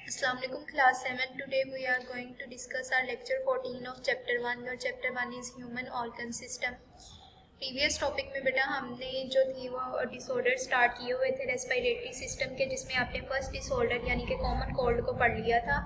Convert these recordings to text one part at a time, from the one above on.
Assalamu alaikum class 7. Today we are going to discuss our lecture 14 of chapter 1. Your chapter 1 is human organ system. Previous topic में बेटा हमने जो थी वो disorder start किए हुए थे रेस्पिरेटरी सिस्टम के, जिसमें आपने फर्स्ट डिसऑर्डर यानी कि कॉमन कोल्ड को पढ़ लिया था।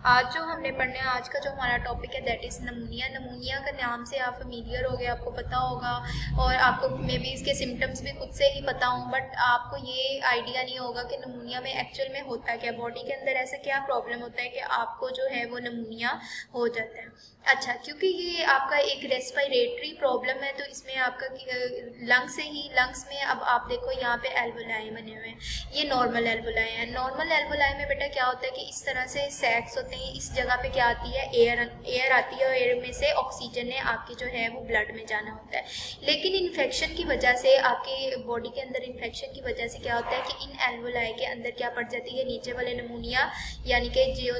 आज जो हमने पढ़ना है, आज का जो हमारा टॉपिक है दैट इज़ नमूनिया। नमूनिया का नाम से आप फेमिलियर हो गए, आपको पता होगा और आपको मे बी इसके सिम्टम्स भी खुद से ही पता हों, बट आपको ये आइडिया नहीं होगा कि नमूनिया में एक्चुअल में होता क्या, बॉडी के अंदर ऐसा क्या प्रॉब्लम होता है कि आपको जो है वो नमूनिया हो जाता है। अच्छा, क्योंकि ये आपका एक रेस्पिरेटरी प्रॉब्लम है तो इसमें आपका लंग्स में अब आप देखो यहाँ पे एल्वोलाई बने हुए हैं, ये नॉर्मल एल्वोलाई है। नॉर्मल एल्वोलाई में बेटा क्या होता है कि इस तरह से सैक्स होते हैं, इस जगह पे क्या आती है, एयर आती है और एयर में से ऑक्सीजन ने आपकी जो है वो ब्लड में जाना होता है। लेकिन इन्फेक्शन की वजह से, आपके बॉडी के अंदर इन्फेक्शन की वजह से क्या होता है कि इन एल्वोलाई के अंदर क्या पड़ जाती है, नीचे वाले नमूनिया यानी कि जो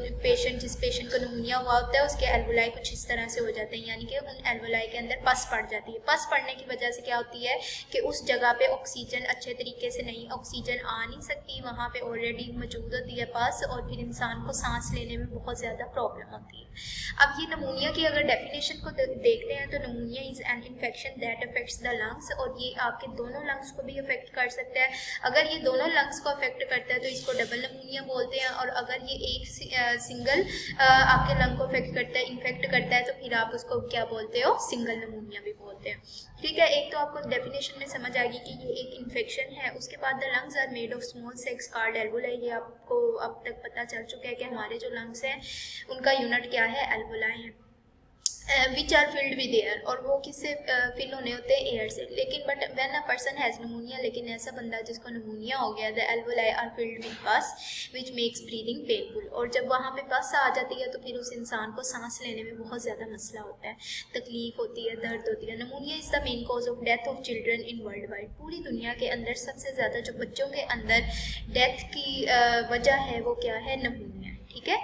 जिस पेशेंट को नमूनिया हुआ होता है उसके एल्वोलाई कुछ इस तरह से हो जाते हैं, यानी कि उन एल्वोलाई के अंदर पस पड़ जाती है। पस पड़ने की वजह से क्या होती है कि उस जगह पे ऑक्सीजन अच्छे तरीके से नहीं, ऑक्सीजन आ नहीं सकती, वहाँ पे ऑलरेडी मौजूद होती है पस, और फिर इंसान को सांस लेने में बहुत ज़्यादा प्रॉब्लम होती है। अब ये नमूनिया की अगर डेफिनेशन को देखते हैं तो नमूनिया is an infection that affects the lungs, और ये आपके दोनों लंग्स को भी अफेक्ट कर सकता है। अगर ये दोनों लंग्स को अफेक्ट करता है तो इसको डबल नमूनिया बोलते हैं, और अगर ये एक सिंगल आपके लंग को अफेक्ट करता है, इन्फेक्ट करता है, तो फिर आप उसको क्या बोलते हो, सिंगल नमूनिया भी बोलते हैं। ठीक है, एक तो आपको डेफिनेशन में समझ आ गई कि ये एक इन्फेक्शन है। उसके बाद the lungs are made of small sacs called alveoli, ये आपको अब तक पता चल चुका है कि हमारे जो लंग्स हैं उनका यूनिट क्या है, एल्वोलाई है, which are filled with air, और वो किससे फिल होने होते हैं, एयर से। लेकिन but when a person has pneumonia, लेकिन ऐसा बंदा जिसको नमूनिया हो गया, the alveoli are filled with pus which makes breathing painful, और जब वहाँ पे पस आ जाती है तो फिर उस इंसान को सांस लेने में बहुत ज़्यादा मसला होता है, तकलीफ होती है, दर्द होती है। नमूनिया is the main cause of death of children in world wide, पूरी दुनिया के अंदर सबसे ज़्यादा जो बच्चों के अंदर डेथ की वजह है वो क्या है, नमूनिया। ठीक है,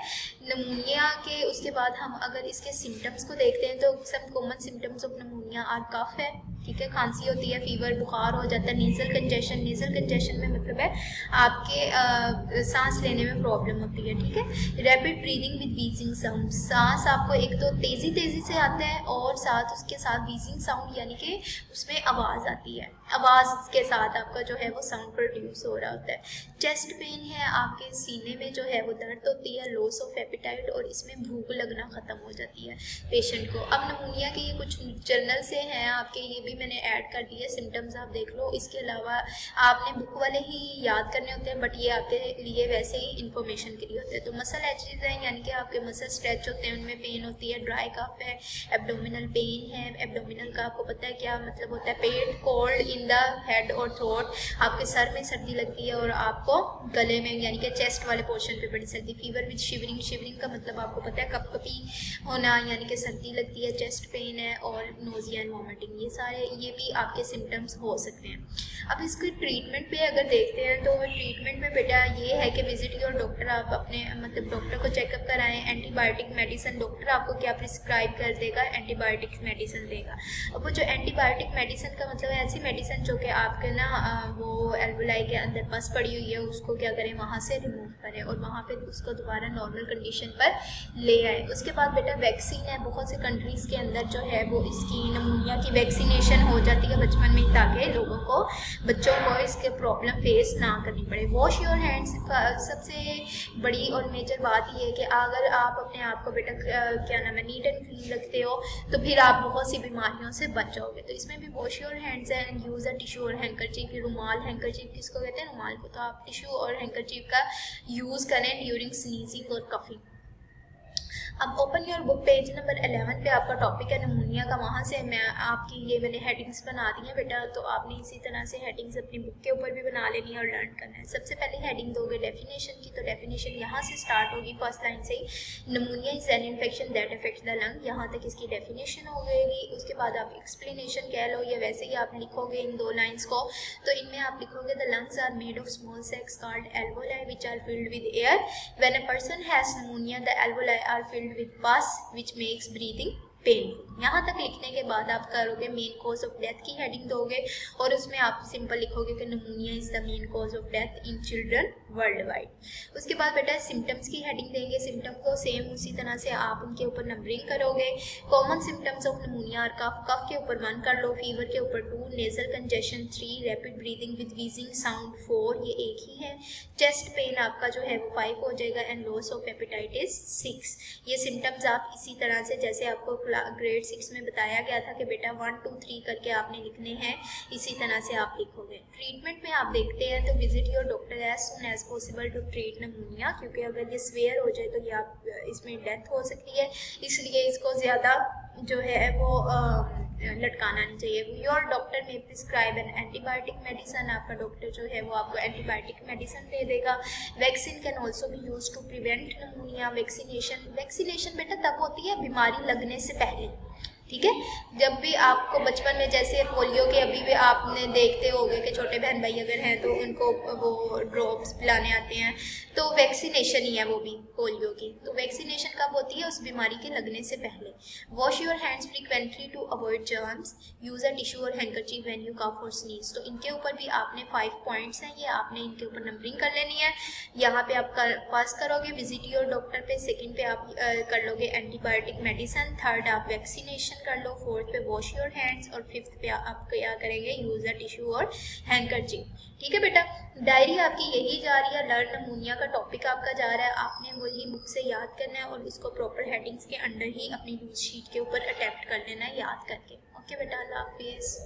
नमूनिया के उसके बाद हम अगर इसके सिम्टम्स को देखते हैं तो सब common symptoms of pneumonia are cough है, ठीक है, खांसी होती है, फीवर, बुखार हो जाता है, नेजल कंजेशन, नेजल कंजेशन में मतलब है आपके सांस लेने में प्रॉब्लम होती है। ठीक है, रैपिड ब्रीदिंग विद व्हीजिंग साउंड, सांस आपको एक तो तेज़ी से आता है और साथ उसके साथ व्हीजिंग साउंड यानी कि उसमें आवाज़ आती है, आवाज़ के साथ आपका जो है वो साउंड प्रोड्यूस हो रहा होता है। चेस्ट पेन है, आपके सीने में जो है वो दर्द होती है, लॉस ऑफ एपेटाइट, और इसमें भूख लगना ख़त्म हो जाती है पेशेंट को। अब नमूनिया के ये कुछ जर्नल से हैं आपके, ये भी मैंने ऐड कर दिए, सिम्टम्स आप देख लो। इसके अलावा आपने बुक वाले ही याद करने होते हैं, बट ये आपके लिए वैसे ही इंफॉर्मेशन के लिए होते हैं। तो मसल एचेज हैं, यानी कि आपके मसल स्ट्रेच होते हैं, उनमें पेन होती है, ड्राई कफ है, एब्डोमिनल पेन है। एब्डोमिनल का आपको पता है क्या मतलब होता है, पेट, कोल्ड इन द हेड और थ्रोट, आपके सर में सर्दी लगती है और आपको गले में यानी कि चेस्ट वाले पोर्शन पे बड़ी सर्दी। फीवर विद शिवरिंग, शिवरिंग का मतलब आपको पता है कपकपी होना यानी कि सर्दी लगती है, चेस्ट पेन है, और नोजिया एंड वॉमिटिंग, ये सारे ये भी आपके सिम्टम्स हो सकते हैं। अब इसके ट्रीटमेंट पे अगर देखते हैं तो ट्रीटमेंट में बेटा ये है कि विजिट योर डॉक्टर, आप अपने मतलब डॉक्टर को चेकअप कराएं। एंटीबायोटिक मेडिसिन, डॉक्टर आपको क्या प्रिस्क्राइब कर देगा, एंटीबायोटिक मेडिसिन देगा। अब वो जो एंटीबायोटिक मेडिसिन का मतलब है ऐसी मेडिसिन जो कि आपके ना वो एल्वोलाई के अंदर पस पड़ी हुई है उसको क्या करें, वहाँ से रिमूव करें और वहाँ पे उसको दोबारा नॉर्मल कंडीशन पर ले आए। उसके बाद बेटा वैक्सीन है, बहुत से कंट्रीज़ के अंदर जो है वो इसकी नमूनिया की वैक्सीनेशन हो जाती है बचपन में, ताकि लोगों को, बच्चों को इसके प्रॉब्लम फेस ना करनी पड़े। वॉश योर हैंड्स, सबसे बड़ी और मेजर बात ये है कि अगर आप अपने आप को बेटा क्या नाम है नीट एंड क्लीन रखते हो तो फिर आप बहुत सी बीमारियों से बच जाओगे। तो इसमें भी wash your hands and use a tissue or handkerchief, रुमाल, हैंकरचीफ किसको कहते हैं, रुमाल को, तो आप टिश्यू और हैंकरचीफ का यूज़ करें ड्यूरिंग स्नीजिंग और कफिंग। अब open your book, page number 11 पे आपका टॉपिक है नमूनिया का। वहाँ से मैं आपकी ये मैंने हेडिंग्स बना दी हैं बेटा, तो आपने इसी तरह से हेडिंग्स अपनी बुक के ऊपर भी बना लेनी है और लर्न करना है। सबसे पहले हेडिंग दोगे डेफिनेशन की, तो डेफिनेशन यहाँ से स्टार्ट होगी, फर्स्ट लाइन से ही। Pneumonia is an infection that affects the lung, यहाँ तक इसकी डेफिनेशन हो गई। उसके बाद आप एक्सप्लेनेशन कह लो या वैसे ही आप लिखोगे इन दो लाइन्स को, तो इनमें आप लिखोगे the lungs are made of small sacs called alveoli which are filled with air. When a person has pneumonia the alveoli are filled with pus which makes breathing painful. यहाँ तक लिखने के बाद आप करोगे मेन कॉज ऑफ डेथ की heading दोगे और उसमें आप सिंपल लिखोगे कि pneumonia is the main cause of death in children worldwide. उसके बाद बेटा सिम्टम्स की हेडिंग देंगे। सिम्टम को सेम उसी तरह से आप उनके ऊपर नंबरिंग करोगे। कॉमन सिम्टम्स ऑफ निमोनिया और कफ के ऊपर 1 कर लो, फीवर के ऊपर 2, nasal congestion 3, rapid breathing with wheezing sound 4, ये एक ही है। चेस्ट पेन आपका जो है वो 5 हो जाएगा एंड लॉस ऑफ एपेटाइटिस 6। ये सिम्टम्स आप इसी तरह से जैसे आपको ग्रेड 6 में बताया गया था कि बेटा 1 2 3 करके आपने लिखने हैं, इसी तरह से आप लिखोगे। ट्रीटमेंट में आप देखते हैं तो visit your doctor as soon as possible to treat pneumonia, क्योंकि अगर ये सीवियर हो जाए तो ये आप इसमें डेथ हो सकती है, इसलिए इसको ज़्यादा जो है वो लटकाना नहीं चाहिए। Your doctor may prescribe an antibiotic medicine, आपका डॉक्टर जो है वो आपको एंटीबायोटिक मेडिसिन दे देगा। Vaccine can also be used to prevent pneumonia. Vaccination बेटा तब होती है बीमारी लगने से पहले, ठीक है। जब भी आपको बचपन में जैसे पोलियो के अभी भी आपने देखते होंगे कि छोटे बहन भाई अगर हैं तो उनको वो ड्रॉप्स पिलाने आते हैं, तो वैक्सीनेशन ही है वो भी पोलियो की। तो वैक्सीनेशन कब होती है? उस बीमारी के लगने से पहले। Wash your hands frequently to avoid germs. Use a tissue or handkerchief when you cough or sneeze. तो इनके ऊपर भी आपने 5 पॉइंट्स हैं, ये आपने इनके ऊपर नंबरिंग कर लेनी है। यहाँ पे आप पास करोगे विजिट योर डॉक्टर पे, सेकंड पे आप कर लोगे एंटीबायोटिक मेडिसिन, थर्ड आप वैक्सीनेशन कर लो, फोर्थ पे वॉश योर हैंड्स और फिफ्थ पे आप क्या करेंगे? Use a tissue or handkerchief. ठीक है बेटा, डायरी आपकी यही जा रही है, लर्न निमोनिया का टॉपिक आपका जा रहा है। आपने वही बुक से याद करना है और इसको प्रॉपर हेडिंग्स के अंडर ही अपनी यूज शीट के ऊपर अटेम्प्ट कर लेना है याद करके। ओके बेटा, अल्लाह हाफिज़।